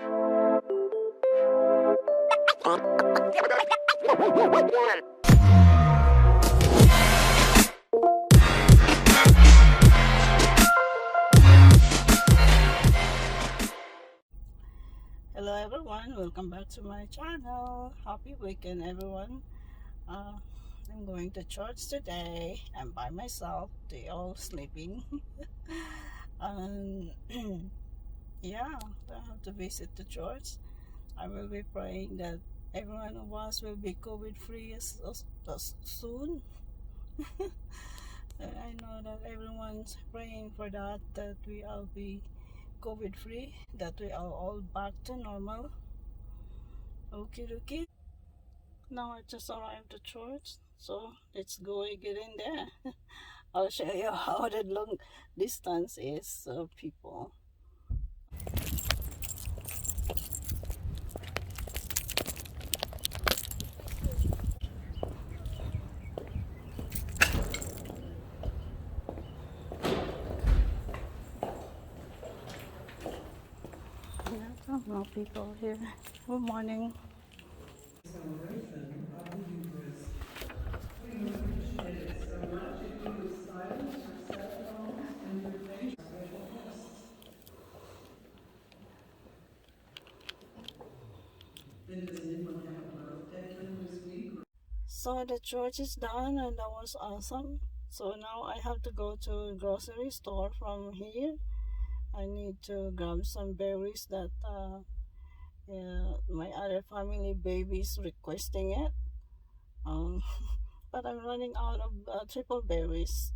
Hello everyone, welcome back to my channel. Happy weekend everyone. I'm going to church today. I'm by myself. They all sleeping. um, yeah, I have to visit the church. I will be praying that every one of us will be COVID free as soon. I know that everyone's praying for that we all be COVID free, that we are all back to normal. Okay, okay. Now I just arrived at church, so let's go and get in there. I'll show you how the long distance is of people. Yeah, more people here. Good morning. Celebration of the Eucharist. We would appreciate it so much if you would silence your cell phones and your favorite special guests. And does anyone have a birthday planned this week? So the church is done and that was awesome. So now I have to go to grocery store from here. I need to grab some berries that my other family babies requesting it. Um, but I'm running out of triple berries.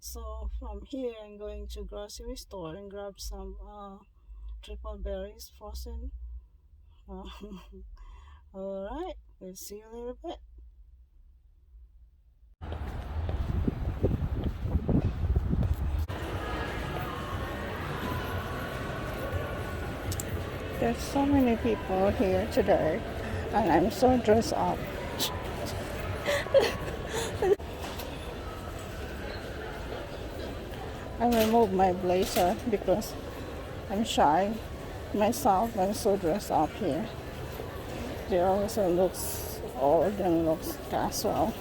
So from here, I'm going to grocery store and grab some triple berries frozen. Uh, all right, we'll see you in a little bit. There's so many people here today, and I'm so dressed up. I removed my blazer because I'm shy myself. I'm so dressed up here. They also looks old and looks casual.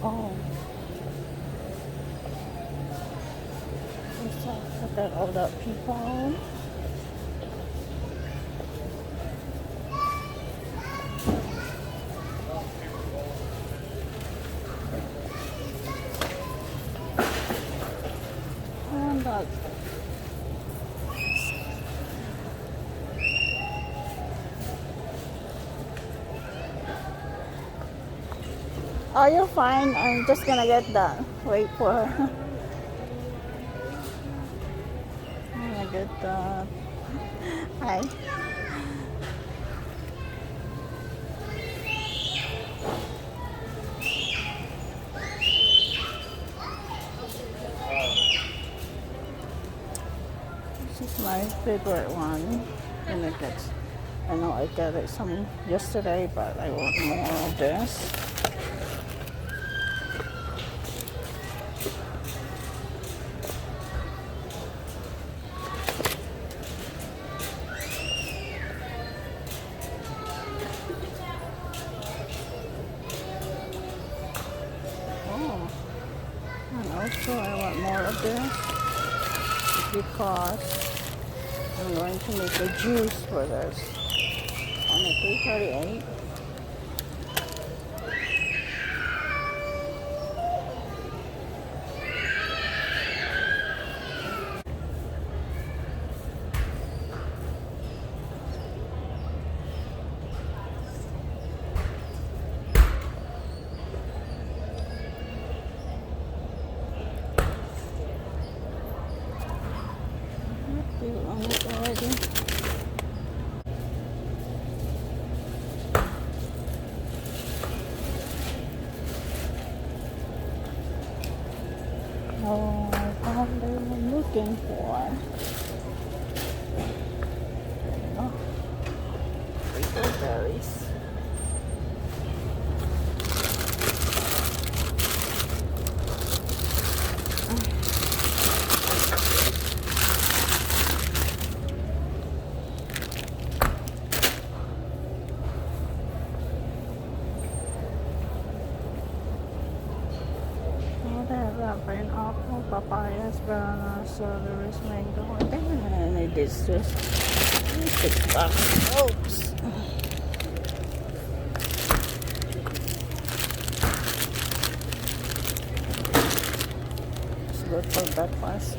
Oh, look at all the people. And that. Oh, you're fine. I'm just gonna get that. Wait for her. I'm gonna get that. Hi. This is my favorite one. And I know I got it some yesterday, but I want more of this. Oh, and also I want more of this because I'm going to make a juice for this. Only $3.38. berries. Oh, they have pineapple, papayas, bananas, strawberries, mango. I think I'm gonna need this just $6. Oops. It's good for breakfast.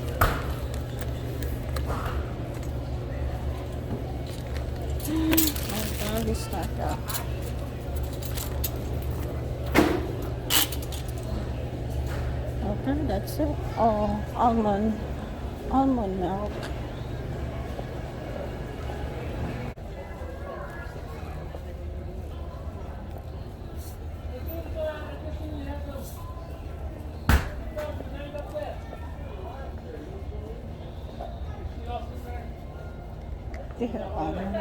My God, it's not that. Okay, that's it. Oh, almond milk. They have almond.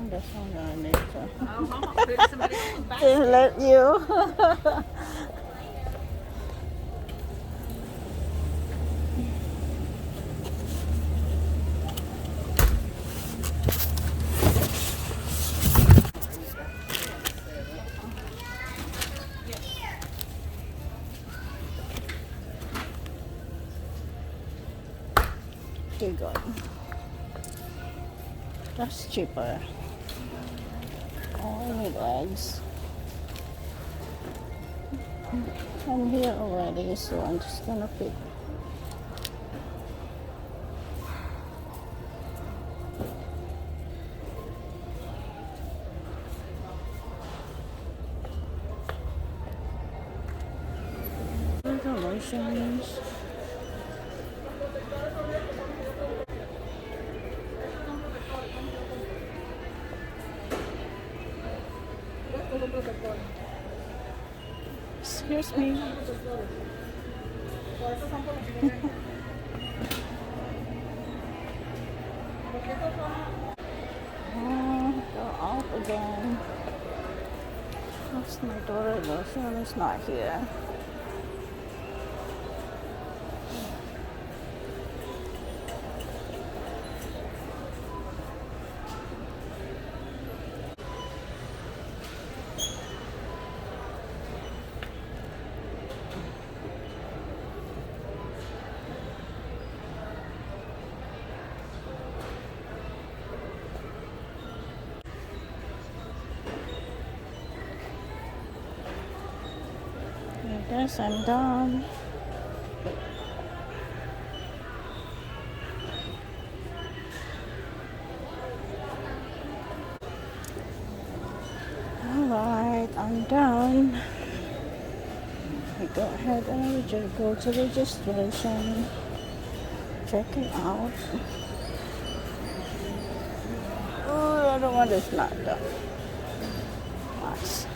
That's all I need to let you. Okay, good. That's cheaper. Oh, I need eggs. I'm here already, so I'm just gonna pick. Congratulations. Excuse me. Oh, go out again. That's my daughter. Lotion is not here. I guess I'm done. Alright, I'm done. We go ahead and we just go to registration. Check it out. Oh, the other one is not done. Nice.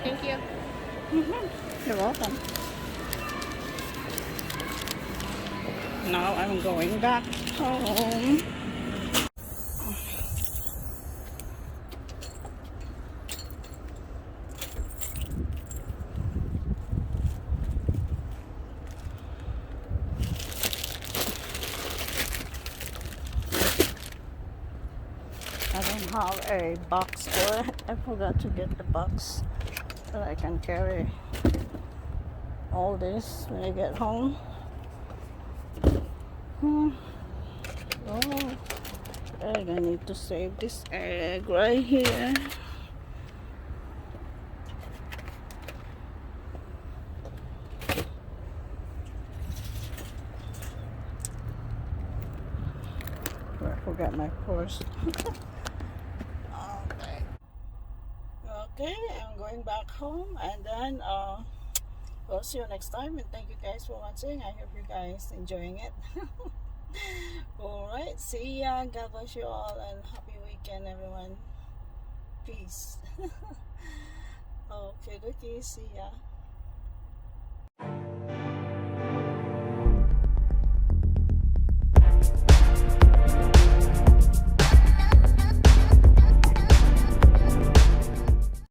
Thank you. You're welcome. Now I'm going back home. I don't have a box for it. I forgot to get the box so I can carry all this when I get home. Oh, egg. I need to save this egg right here. I forgot my purse. Okay. Okay, I'm going back home, and then we'll see you next time, and thank you guys for watching. I hope you guys enjoying it. Alright, see ya. God bless you all, and happy weekend, everyone. Peace. Okay, see ya.